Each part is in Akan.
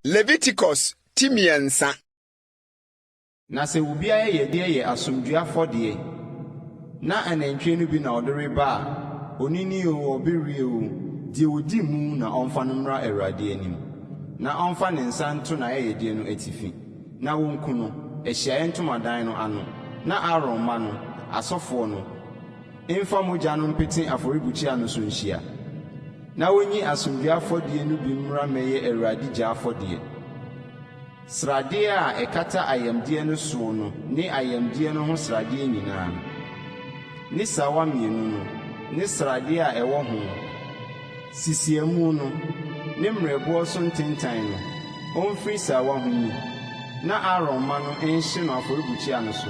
Leviticus timiensa. Na se ubia ye asomdwoe afɔde na anantwie no bi na ɔde ba onini o obirie o die odi mu na ɔmfa no mmra Awurade anim na ɔmfa ne nsa nto na yɛde no atifi na wonku no ahyiaeɛ ntomadan no ano na Aaron ma no asɔfoɔ no mfa mogya no mpete afɔrebukyia no so nhyia na wonyi asomdwoe afɔde no bi mmra mɛyɛ Awurade gya afɔde sradeɛ a ɛkata ayamdeɛ no so no ne ayamdeɛ no ho sradeɛ nyinaa ne sawa mmienu no ne sradeɛ a ɛwɔ ho sisiamu no ne mmerɛboɔ so ntentan no ɔmfiri sawa ho yi na Aaron ma no nhye no afɔrebukyia no so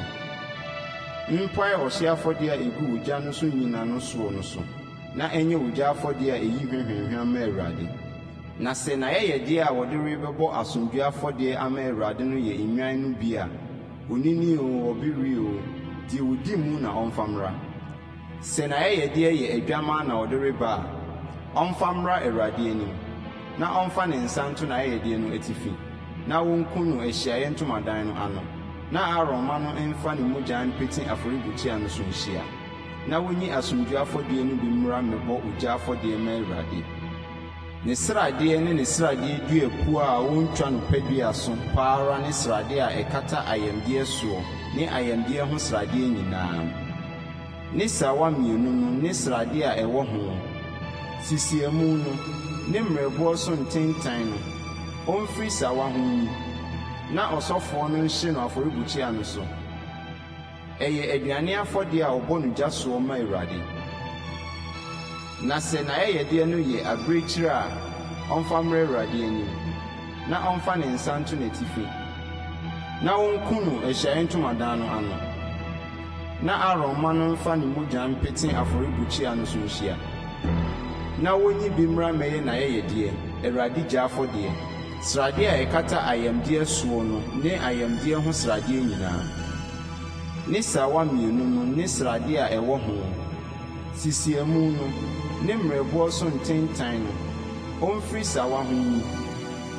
mpae ɔhye afɔdeɛ a egu ogya no so nyina no so na ɛnyɛ ogya afɔdeɛ a ɛyi hwehwehwɛ ma Awurade na sɛ na yɛyɛdeɛ a wɔde rebɛbɔ asomdwoe afɔdeɛ ama Awurade no yɛ nnwan no bi a onini o ɔbirie o deɛ odi mu na ɔmfa mmra sɛ na yɛyɛdeɛ yɛ adwaman na wɔde reba a ɔmfa mmra Awurade anim na ɔmfa ne nsa nto na yɛyɛdeɛ no atifi na wonku no ahyiaeɛ ntomadan no ano na Aaron ma no mfa ne mogya mpete afɔrebukyia no so nhyia na wonyi asomdwoe afɔdeɛ no bi mmra mmɛbɔ ogya afɔdeɛ ma Awurade ne sradeɛ ne ne sradeɛ duapu a wontwa no padua so paara ne sradeɛ a ɛkata ayamdeɛ soɔ ne ayamdeɛ ho sradeɛ nyinaa ne sawa mmienu no ne sradeɛ a ɛwɔ ho sisiamu no ne mmerɛboɔ so ntentan no ɔmfiri sawa ho yi na ɔsɔfoɔ no nhye no afɔrebukyia no so ɛyɛ aduane afɔdeɛ a ɔbɔ no gya soɔ ma Awurade na sɛ na yɛyɛdeɛ no yɛ abirekyiri a ɔmfa mmra Awurade anim na ɔmfa ne nsa nto n'atifi na wonku no ahyiaeɛ ntomadan no ano na Aaron ma no mfa ne mogya mpete afɔrebukyia no so nhyia na wonyi bi mmra mɛyɛ na yɛyɛdeɛ Awurade gya afɔdeɛ sradeɛ a ɛkata ayamdeɛ soɔ no ne ayamdeɛ ho sradeɛ nyinaa ne sawa mmienu no ne sradeɛ a ɛwɔ ho sisiamu no ne mmerɛboɔ so ntentan no ɔmfiri sawa ho yi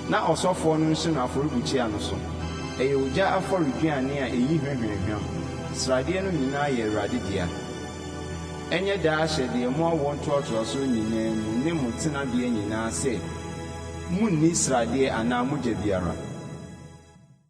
na ɔsɔfoɔ no nhye no afɔrebukyia no so ɛyɛ ogya afɔreduane a ɛyi hwehwehwam sradeɛ no nyinaa yɛ Awurade dea ɛnyɛ daa ahyɛdeɛ mo awɔ ntoatoasoɔ nyinaa mu ne mo tenadeɛ nyinaa sɛ munni sradeɛ anaa mogya biara